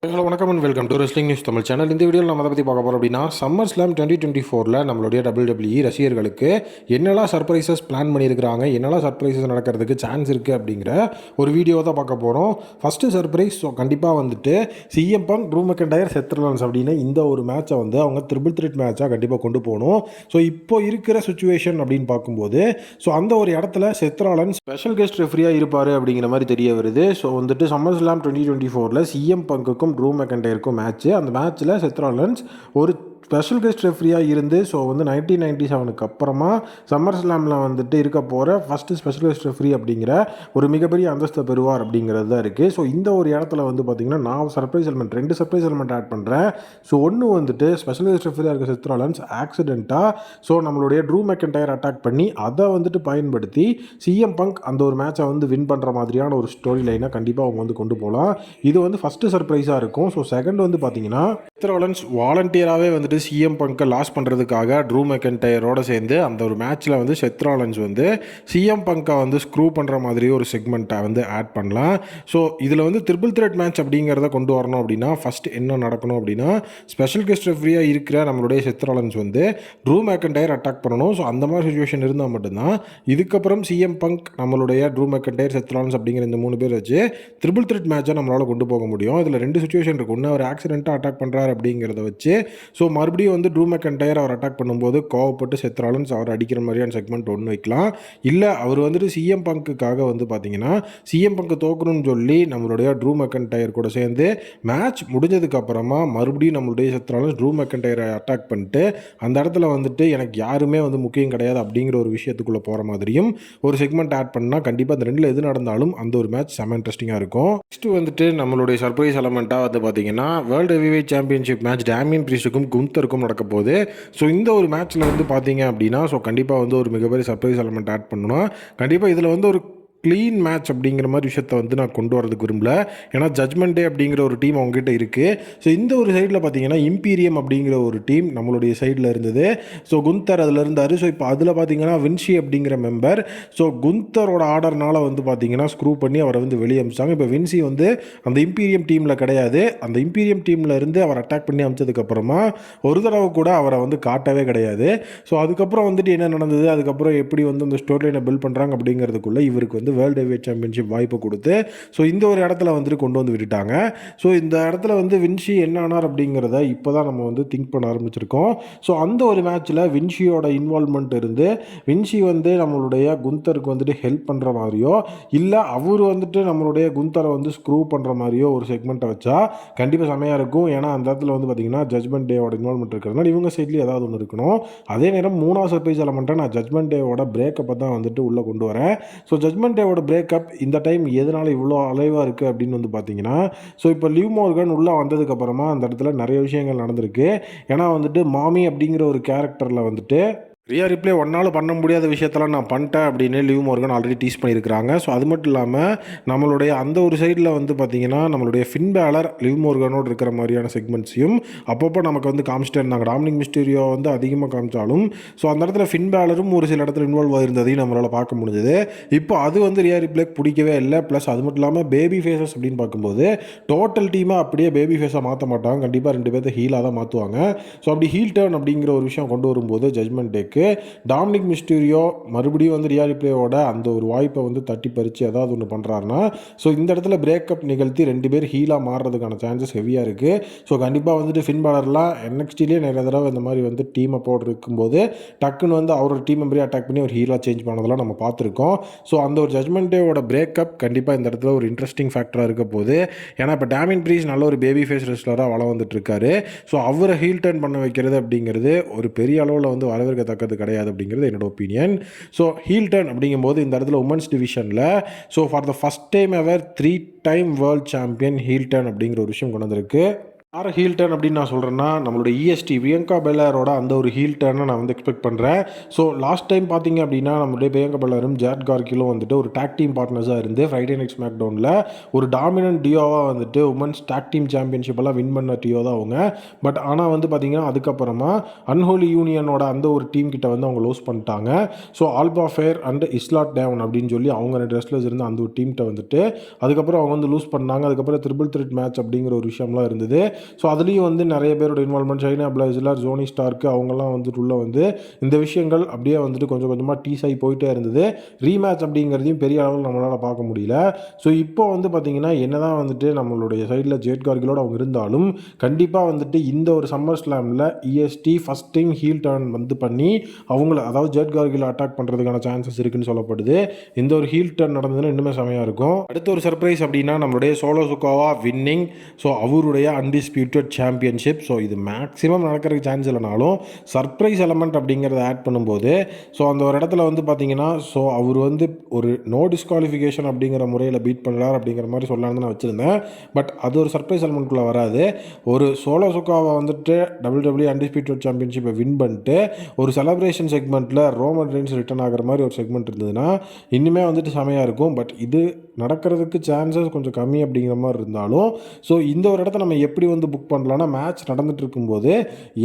Hello வணக்கம் and welcome to wrestling news Tamil channel. இந்த வீடியோவில் நம்ம அதை பற்றி பார்க்க போகிறோம் அப்படின்னா சம்மர் ஸ்லாம் 2024 நம்மளுடைய WWE ரசிகர்களுக்கு என்னெல்லாம் சர்ப்ரைசஸ் பிளான் பண்ணியிருக்கிறாங்க, என்னெல்லாம் சர்ப்ரைசஸ் நடக்கிறதுக்கு சான்ஸ் இருக்குது அப்படிங்கிற ஒரு வீடியோ தான் பார்க்க போகிறோம். ஃபஸ்ட்டு சர்ப்ரைஸ் கண்டிப்பாக வந்துட்டு சிஎம் பங்க், ட்ரூ மெக்கன்டையர், செத் ரோலன்ஸ் அப்படின்னு இந்த ஒரு மேட்சை வந்து அவங்க ட்ரிபிள் த்ரெட் மேட்சாக கண்டிப்பாக கொண்டு போகணும். ஸோ இப்போ இருக்கிற சுச்சுவேஷன் அப்படின்னு பார்க்கும்போது அந்த ஒரு இடத்துல செத் ரோலன்ஸ் ஸ்பெஷல் கெஸ்ட் ரெஃப்ரியாக இருப்பார் அப்படிங்கிற மாதிரி தெரிய வருது. ஸோ வந்துட்டு சம்மர் ஸ்லாம் 2024 சிஎம் பங்குக்கும் ட்ரூ மெக்கன்டையருக்கும் மேட்ச்சு. அந்த மேட்ச்சில் செத் ராலன்ஸ் ஒரு ஸ்பெஷல் கெஸ்ட் ரெஃப்ரியாக இருந்து 1997 அப்புறமா சம்மர் ஸ்லாமில் வந்துட்டு இருக்க போகிற ஃபஸ்ட்டு ஸ்பெஷல் கெஸ்ட் ரெஃப்ரி அப்படிங்கிற ஒரு மிகப்பெரிய அந்தஸ்தை பெறுவார் அப்படிங்கிறது தான் இருக்குது. ஸோ இந்த ஒரு இடத்துல வந்து பார்த்திங்கன்னா நான் surprise element 2 surprise element add பண்ணுறேன். ஸோ ஒன்று வந்துட்டு ஸ்பெஷல் கெஸ்ட் ரெஃப்ரியாக இருக்க செத் ராலன்ஸ் ஆக்சிடெண்ட்டாக நம்மளுடைய ட்ரூ மெக்கன்டையர் அட்டாக் பண்ணி அதை வந்துட்டு பயன்படுத்தி சிஎம் பங்க் அந்த ஒரு மேட்சை வந்து வின் பண்ணுற மாதிரியான ஒரு ஸ்டோரி லைனை கண்டிப்பாக அவங்க வந்து கொண்டு போகலாம். இது வந்து ஃபஸ்ட்டு சர்ப்ரைஸாக இருக்கும். ஸோ செகண்ட் வந்து பார்த்திங்கன்னா செத் ராலன்ஸ் வாலண்டியராகவே வந்துட்டு சிஎம் பங்கை லாஸ் பண்ணுறதுக்காக ட்ரூ மெக்கன்டையரோடு சேர்ந்து அந்த ஒரு மேட்ச்சில் வந்து செத் ராலன்ஸ் வந்து சிஎம் பங்கை வந்து ஸ்க்ரூ பண்ணுற மாதிரி ஒரு செக்மெண்ட்டை வந்து ஆட் பண்ணலாம். ஸோ இதில் வந்து ட்ரிபிள் த்ரெட் மேட்ச் அப்படிங்கிறத கொண்டு வரணும் அப்படின்னா ஃபஸ்ட் என்ன நடக்கணும் அப்படின்னா ஸ்பெஷல் கெஸ்ட் ரெஃப்ரியாக இருக்கிற நம்மளுடைய செத் ராலன்ஸ் வந்து ட்ரூ மெக்கன்டையர் அட்டாக் பண்ணணும். ஸோ அந்த மாதிரி சுச்சுவேஷன் இருந்தால் மட்டும்தான் இதுக்கப்புறம் சிஎம் பங்க், நம்மளுடைய ட்ரூ மெக்கன்டையர், செத் ராலன்ஸ் அப்படிங்கிற இந்த 3 பேர் வச்சு ட்ரிபிள் த்ரெட் மேட்சை நம்மளால் கொண்டு போக முடியும். இதில் 2 சுச்சுவேஷன் இருக்குது. ஒன்று அவர் ஆக்சிடெண்ட்டாக அட்டாக் பண்ணுறாரு அப்படிங்கிறத வச்சு மறுபடியும் வந்து ட்ரூ மெக்கன்டையர் அவர் அட்டாக் பண்ணும்போது கோவப்பட்டு செத் ராலன்ஸ் அவர் அடிக்கிற மாதிரியான செக்மெண்ட் ஒன்று வைக்கலாம். இல்லை அவர் வந்துட்டு சிஎம் பங்குக்காக வந்து பார்த்தீங்கன்னா சிஎம் பங்கு தோக்கணும்னு சொல்லி நம்மளுடைய ட்ரூ மெக்கன்டையர் கூட சேர்ந்து மேட்ச் முடிஞ்சதுக்கு அப்புறமா மறுபடியும் நம்மளுடைய செத் ராலன்ஸ் ட்ரூ மெக்கன்டையரை அட்டாக் பண்ணிட்டு அந்த இடத்துல வந்துட்டு எனக்கு யாருமே வந்து முக்கியம் கிடையாது அப்படிங்கிற ஒரு விஷயத்துக்குள்ளே போகிற மாதிரியும் ஒரு செக்மெண்ட் ஆட் பண்ணால் கண்டிப்பாக அந்த 2ல் எது நடந்தாலும் அந்த ஒரு மேட்ச் செம இன்ட்ரெஸ்டிங்காக இருக்கும். நெக்ஸ்ட்டு வந்துட்டு நம்மளுடைய சர்ப்ரைஸ் எலமெண்ட்டாக வந்து பார்த்தீங்கன்னா world heavyweight championship match Damian ப்ரீஸ்டுக்கும் குந்தருக்கும் நடக்க போகுது. ஸோ இந்த ஒரு மேட்ச்சில் வந்து பார்த்தீங்க அப்படின்னா கண்டிப்பாக வந்து ஒரு மிகப்பெரிய சர்ப்ரைஸ் எலமெண்ட் ஆட் பண்ணணும். கண்டிப்பாக இதில் வந்து ஒரு க்ளீன் மேட்ச் அப்படிங்கிற மாதிரி விஷயத்தை வந்து நான் கொண்டு வரதுக்கு விரும்பல. ஏன்னா ஜட்மெண்ட் டே அப்படிங்கிற ஒரு டீம் அவங்ககிட்ட இருக்குது. ஸோ இந்த ஒரு சைடில் பார்த்தீங்கன்னா இம்பீரியம் அப்படிங்கிற ஒரு டீம் நம்மளுடைய சைடில் இருந்தது. குந்தர் அதில் இருந்தார். இப்போ அதில் பார்த்தீங்கன்னா வின்சி அப்படிங்கிற மெம்பர் குந்தரோட ஆர்டர்னால் வந்து பார்த்தீங்கன்னா ஸ்க்ரூ பண்ணி அவரை வந்து வெளியே அமிச்சாங்க. இப்போ வின்சி வந்து அந்த இம்பீரியம் டீமில் கிடையாது. அந்த இம்பீரியம் டீமில் இருந்து அவர் அட்டாக் பண்ணி அமிச்சதுக்கப்புறமா ஒரு தடவை கூட அவரை வந்து காட்டவே கிடையாது. அதுக்கப்புறம் வந்துட்டு என்ன நடந்தது, அதுக்கப்புறம் எப்படி வந்து அந்த ஸ்டோரி லைனை பில்ட் பண்ணுறாங்க அப்படிங்கிறதுக்குள்ளே இவருக்கு வந்து வேர்ல்டு ஹெவிவெயிட் சாம்பியன்ஷிப் வாய்ப்பு கொடுத்து இந்த ஒரு இடத்துல வந்துட்டு கொண்டு வந்து விட்டுட்டாங்க. இந்த இடத்துல வந்து வின்சி என்ன ஆனார் அப்படிங்கிறத இப்போ தான் நம்ம வந்து திங்க் பண்ண ஆரம்பிச்சிருக்கோம். அந்த ஒரு மேட்ச்சில் வின்சியோட இன்வால்மெண்ட் இருந்து வின்சி வந்து நம்மளுடைய குந்தருக்கு வந்துட்டு ஹெல்ப் பண்ணுற மாதிரியோ இல்லை அவர் வந்துட்டு நம்மளுடைய குந்தரை வந்து ஸ்க்ரூ பண்ணுற மாதிரியோ ஒரு செக்மெண்ட்டை வச்சா கண்டிப்பாக செமையாக இருக்கும். ஏன்னா அந்த இடத்துல வந்து பார்த்திங்கன்னா ஜட்மெண்ட் டேவோட இன்வால்மெண்ட் இருக்கிறதுனால இவங்க சைட்லேயும் ஏதாவது ஒன்று இருக்கணும். அதே நேரம் 3வது சர்ப்ரைஸ் எலமெண்ட்டை நான் ஜட்மெண்ட் டேவோட பிரேக்கப்பை தான் வந்துட்டு உள்ளே கொண்டு வரேன். ஜட்மெண்ட் டேவோட பிரேக்கப் இந்த டைம் எதனால் இவ்வளோ அலைவாக இருக்குது அப்படின்னு வந்து பார்த்தீங்கன்னா இப்போ லிவ் மோர்கன் உள்ளே வந்ததுக்கப்புறமா அந்த இடத்துல நிறைய விஷயங்கள் நடந்திருக்கு. ஏன்னா வந்துட்டு மாமி அப்படிங்கிற ஒரு கேரக்டரில் வந்துட்டு ரியா ரிப்ளே ஒன்றால் பண்ண முடியாத விஷயத்தெல்லாம் நான் பண்ணிட்டேன் அப்படின்னு லிவ் மோர்கன் ஆல்ரெடி டீஸ் பண்ணியிருக்கிறாங்க. அது மட்டும் இல்லாமல் நம்மளுடைய அந்த ஒரு சைடில் வந்து பார்த்திங்கன்னா நம்மளுடைய ஃபின் பேலர் லிவ் மோர்கனோடு இருக்கிற மாதிரியான செக்மெண்ட்ஸையும் அப்பப்போ நமக்கு வந்து காமிச்சிட்டே இருந்தாங்க. டாமினிக் மிஸ்டீரியோ வந்து அதிகமாக காமிச்சாலும் அந்த இடத்துல ஃபின் பேலரும் ஒரு சில இடத்துல இன்வால்வ் ஆகிருந்ததையும் நம்மளால் பார்க்க முடிஞ்சது. இப்போ அது வந்து ரியா ரிப்ளேக்கு பிடிக்கவே இல்லை. ப்ளஸ் அது மட்டும் இல்லாமல் பேபி ஃபேஸஸ் அப்படின்னு பார்க்கும்போது டோட்டல் டீமாக அப்படியே பேபி ஃபேஸாக மாற்ற மாட்டாங்க. கண்டிப்பாக 2 பேர்த்த ஹீலாக தான் மாற்றுவாங்க. அப்படி ஹீல் டர்ன் அப்படிங்கிற ஒரு விஷயம் கொண்டு வரும்போது ஜட்மெண்ட் டேக்கு டாமினிக் மிஸ்டீரியோ மறுபடியும் வந்து ரியா ரிப்ளேயோட அந்த ஒரு வாய்ப்பை வந்து தட்டி பறித்து ஏதாவது ஒன்று பண்ணுறாருன்னா இந்த இடத்துல பிரேக்கப் நிகழ்த்தி 2 பேர் ஹீலாக மாறுறதுக்கான சான்சஸ் ஹெவியாக இருக்குது. கண்டிப்பாக வந்துட்டு ஃபின் பேலர்லாம் NXTலேயே நிறைய தடவை இந்த மாதிரி வந்து டீம் அப்போடு இருக்கும்போது டக்குன்னு வந்து அவரோட டீம் மெம்பரே அட்டாக் பண்ணி ஒரு ஹீலாக சேஞ்ச் பண்ணதெல்லாம் நம்ம பார்த்துருக்கோம். அந்த ஒரு ஜட்மெண்ட் டேவோட பிரேக்கப் கண்டிப்பாக இந்த இடத்துல ஒரு இன்ட்ரெஸ்டிங் ஃபேக்டராக இருக்க போகுது. ஏன்னா இப்போ டேமியன் ப்ரீஸ்ட் நல்ல ஒரு பேபி ஃபேஸ் ரெஸ்லராக வள வந்துட்டு இருக்காரு. அவரை ஹீல் டர்ன் பண்ண வைக்கிறது அப்படிங்கிறது ஒரு பெரிய அளவில் வந்து வரவேற்கத்தக்கது கிடையாது அப்படிங்கிறது என்னோட ஒப்பீனியன். ஹீல் டர்ன் அப்படிங்கும்போது இந்த இடத்துல உமன்ஸ் டிவிஷனில் for the first time ever 3 time world champion heel turn அப்படிங்கிற ஒரு விஷயம் கொண்டு வந்திருக்கு. யார் ஹீல் டர்ன் அப்படின்னு நான் சொல்கிறேன்னா, நம்மளுடைய இஎஸ்டி பிரியங்கா பெல்லாரோட அந்த ஒரு ஹீல் டர்னை நான் வந்து எக்ஸ்பெக்ட் பண்ணுறேன். ஸோ லாஸ்ட் டைம் பார்த்தீங்க அப்படின்னா, நம்மளுடைய பிரியங்கா பெல்லாரும் ஜாட் கார்கிலும் வந்துட்டு ஒரு டாக் டீம் பார்ட்னர்ஸாக இருந்து ஃப்ரைடே நைட் ஸ்மாக் டவுனில் ஒரு டாமினன்ட் டியோவாக வந்துட்டு உமன்ஸ் டாக் டீம் சாம்பியன்ஷிப் எல்லாம் வின் பண்ண டியோ தான் அவங்க. பட் ஆனால் வந்து பார்த்தீங்கன்னா, அதுக்கப்புறமா அன்ஹோலி யூனியனோட அந்த ஒரு டீம் கிட்ட வந்து அவங்க லூஸ் பண்ணிட்டாங்க. ஸோ ஆல்பா ஃபேர் அண்ட் இஸ்லாட் டேவன் அப்படின்னு சொல்லி அவங்க 2 ரெஸ்லர்ஸ் இருந்து அந்த ஒரு டீம்கிட்ட வந்துட்டு அதுக்கப்புறம் அவங்க வந்து லூஸ் பண்ணாங்க. அதுக்கப்புறம் ட்ரிபிள் த்ரெட் மேட்ச் அப்படிங்கிற ஒரு விஷயம்லாம் இருந்தது. ஸோ அதுலேயும் வந்து நிறைய பேரோட இன்வால்மெண்ட், ஷைனா பிளாஸ்லர், ஜோனி ஸ்டார்க்கு அவங்கெல்லாம் வந்துட்டு உள்ள வந்து இந்த விஷயங்கள் அப்படியே வந்துட்டு கொஞ்சம் கொஞ்சமாக டீஸ் ஆகி போயிட்டே இருந்தது. ரீமேட்ச் அப்படிங்கிறதையும் பெரிய அளவில் நம்மளால் பார்க்க முடியல. ஸோ இப்போ வந்து பார்த்திங்கன்னா என்னதான் வந்துட்டு நம்மளுடைய சைடில் ஜேட் கார்கிலோடு அவங்க இருந்தாலும் கண்டிப்பாக வந்துட்டு இந்த ஒரு சம்மர் ஸ்லாமில் இஎஸ்டி ஃபஸ்ட் டைம் ஹீல் டர்ன் வந்து பண்ணி அவங்கள அதாவது ஜேட் கார்கில் அட்டாக் பண்ணுறதுக்கான சான்சஸ் இருக்குன்னு சொல்லப்படுது. இந்த ஒரு ஹீல் டர்ன் நடந்ததுன்னா இன்னுமே செமையாக இருக்கும். அடுத்த ஒரு சர்ப்ரைஸ் அப்படின்னா நம்மளுடைய சோலோ சுகாவா வின்னிங். ஸோ அவருடைய அன்டிஸ்பியூட்டட் சாம்பியன்ஷிப். ஸோ இது மேக்ஸிமம் நடக்கிறதுக்கு சான்ஸ் இல்லைனாலும் சர்ப்ரைஸ் எலமெண்ட் அப்படிங்கிறத ஆட் பண்ணும்போது ஸோ அந்த ஒரு இடத்துல வந்து பார்த்தீங்கன்னா ஸோ அவர் வந்து ஒரு நோ டிஸ்குவாலிஃபிகேஷன் அப்படிங்கிற முறையில் பீட் பண்ணுறார் அப்படிங்கிற மாதிரி சொல்லலாம்னு நான் வச்சுருந்தேன். பட் அது ஒரு சர்ப்ரைஸ் எலமெண்ட்குள்ளே வராது. ஒரு சோலோ சுகாவை வந்துட்டு WWE அன்டிஸ்பியூட்டட் சாம்பியன்ஷிப்பை வின் பண்ணிட்டு ஒரு செலப்ரேஷன் செக்மெண்ட்டில் ரோமன் ரெயின்ஸ் ரிட்டர்ன் ஆகிற மாதிரி ஒரு செக்மெண்ட் இருந்ததுன்னா இன்னுமே வந்துட்டு செமையாக இருக்கும். பட் இது நடக்கிறதுக்கு சான்சஸ் கொஞ்சம் கம்மி அப்படிங்கிற மாதிரி இருந்தாலும் ஸோ இந்த ஒரு இடத்த நம்ம எப்படி வந்து புக் பண்ணலான்னா மேட்ச் நடந்துட்டு இருக்கும்போது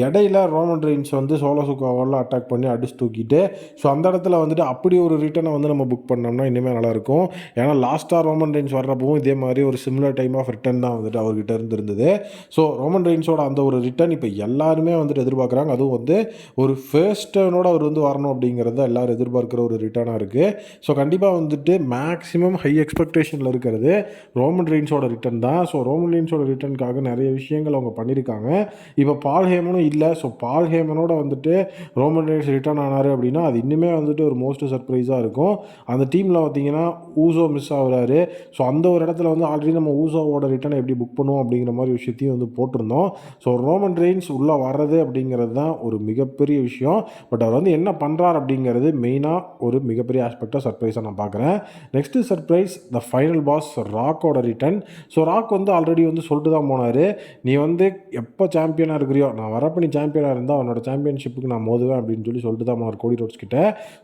இடையில ரோமன் ரெயின்ஸ் வந்து சோலோ சுகாவெல்லாம் அட்டாக் பண்ணி அடிச்சு தூக்கிட்டு ஸோ அந்த இடத்துல வந்துட்டு அப்படி ஒரு ரிட்டனை வந்து நம்ம புக் பண்ணோம்னா இனிமேல் நல்லாயிருக்கும். ஏன்னா லாஸ்ட்டாக ரோமன் ரெயின்ஸ் வர்றப்பவும் இதே மாதிரி ஒரு சிமிலர் டைம் ஆஃப் ரிட்டர்ன் தான் வந்துட்டு அவர்கிட்ட இருந்தது. ஸோ ரோமன் ரெயின்ஸோட அந்த ஒரு ரிட்டர்ன் இப்போ எல்லாருமே வந்துட்டு எதிர்பார்க்குறாங்க. அதுவும் வந்து ஒரு ஃபர்ஸ்ட் டர்னோட அவர் வந்து வரணும் அப்படிங்கிறத எல்லோரும் எதிர்பார்க்குற ஒரு ரிட்டர்னாக இருக்குது. ஸோ கண்டிப்பாக வந்துட்டு மேக்ஸிமம் ஹை எக்ஸ்பெக்டேஷனில் இருக்கிறது ரோமன் ரெயின்ஸோட ரிட்டர்ன் தான். ஸோ ரோமன் ரெயின்ஸோட ரிட்டர்னுக்காக நிறைய விஷயங்கள் அவங்க பண்ணியிருக்காங்க. இப்போ பால் ஹேமனும் இல்லை. ஸோ பால் ஹேமனோட வந்துட்டு ரோமன் ரெயின்ஸ் ரிட்டர்ன் ஆனார் அப்படின்னா அது இன்னுமே வந்துட்டு ஒரு மோஸ்ட் சர்ப்ரைஸாக இருக்கும். அந்த டீமில் பார்த்தீங்கன்னா ஊசோ மிஸ் ஆகுறாரு. ஸோ அந்த ஒரு இடத்துல வந்து ஆல்ரெடி நம்ம ஊசோவோட ரிட்டர்னை எப்படி புக் பண்ணுவோம் அப்படிங்கிற மாதிரி விஷயத்தையும் வந்து போட்டிருந்தோம். ஸோ ரோமன் ரெயின்ஸ் உள்ளே வர்றது அப்படிங்கிறது தான் ஒரு மிகப்பெரிய விஷயம். பட் அவர் வந்து என்ன பண்ணுறார் அப்படிங்கிறது மெயினாக ஒரு மிகப்பெரிய ஆஸ்பெக்டாக சர்ப்ரைஸாக நான் பார்க்குறேன். Next surprise the final boss ராக்கோட ரிட்டர்ன். ஸோ ராக் வந்து ஆல்ரெடி வந்து சொல்லிட்டு தான் போனார், நீ வந்து எப்போ சாம்பியனாக இருக்கிறியோ நான் வரப்போ நீ சாம்பியனாக இருந்தால் அவனோட சாம்பியன்ஷிப்புக்கு நான் மோதுவேன் அப்படின்னு சொல்லிட்டு தான் போனார் கோடி ரோட்ஸ் கிட்ட.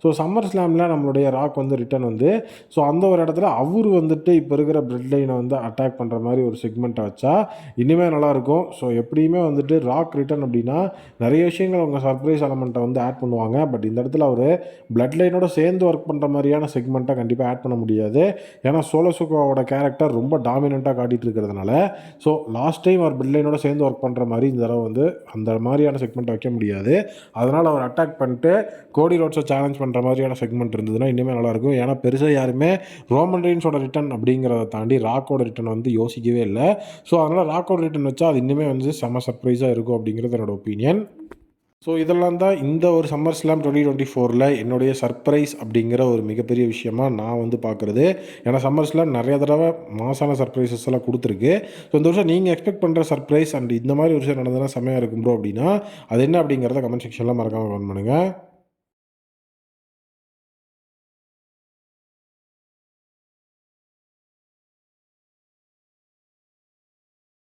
ஸோ சம்மர் ஸ்லாமில் நம்மளுடைய ராக் வந்து ரிட்டர்ன் வந்து ஸோ அந்த ஒரு இடத்துல அவர் வந்துட்டு இப்போ இருக்கிற பிரெட் லைனை வந்து அட்டாக் பண்ணுற மாதிரி ஒரு செக்மெண்ட்டை வச்சா இனிமேல் நல்லாயிருக்கும். ஸோ எப்படியுமே வந்துட்டு ராக் ரிட்டர்ன் அப்படின்னா நிறைய விஷயங்கள் அவங்க சர்ப்ரைஸ் எலமெண்ட்டை வந்து ஆட் பண்ணுவாங்க. பட் இந்த இடத்துல அவர் பிளட் லைனோட சேர்ந்து ஒர்க் பண்ணுற மாதிரியான செக்மெண்ட்டை கண்டிப்பாக ஆட் பண்ண முடியாது. ஏன்னா சோலோ சுகாவோட கேரக்டர் ரொம்ப டாமினண்ட்டாக காட்டிகிட்டு இருக்கிறதுனால ஸோ லாஸ்ட் டைம் அவர் பிட் லைனோட சேர்ந்து ஒர்க் பண்ணுற மாதிரி இந்த தடவை வந்து அந்த மாதிரியான செக்மெண்ட் வைக்க முடியாது. அதனால் அவர் அட்டாக் பண்ணிட்டு கோடி ரோட்ஸை சேலஞ்ச் பண்ணுற மாதிரியான செக்மெண்ட் இருந்ததுன்னா இன்னுமே நல்லாயிருக்கும். ஏன்னா பெருசாக யாருமே ரோமன் ரெயின்ஸோட ரிட்டர்ன் அப்படிங்கிறத தாண்டி ராக்கோட ரிட்டர்ன் வந்து யோசிக்கவே இல்லை. ஸோ அதனால் ராக்கோட ரிட்டர்ன் வச்சா அது இன்னுமே வந்து செம சர்ப்ரைஸாக இருக்கும் அப்படிங்கிறது என்னோட ஒப்பீனியன். ஸோ இதெல்லாம் தான் இந்த ஒரு சம்மர் ஸ்லாம் 2024 என்னுடைய சர்ப்ரைஸ் அப்படிங்கிற ஒரு மிகப்பெரிய விஷயமாக நான் வந்து பார்க்குறது. ஏன்னா சம்மர் ஸ்லாம் நிறைய தடவை மாசான சர்ப்ரைசஸ் எல்லாம் கொடுத்துருக்கு. ஸோ இந்த வருஷம் நீங்கள் எக்ஸ்பெக்ட் பண்ணுற சர்ப்ரைஸ் அண்ட் இந்த மாதிரி ஒரு விஷயம் நடந்ததுன்னா செம்மையாக இருக்கும் ப்ரோ அப்படின்னா அது என்ன அப்படிங்கிறத கமெண்ட் செக்ஷனில் மறக்காமல் கமெண்ட் பண்ணுங்கள்.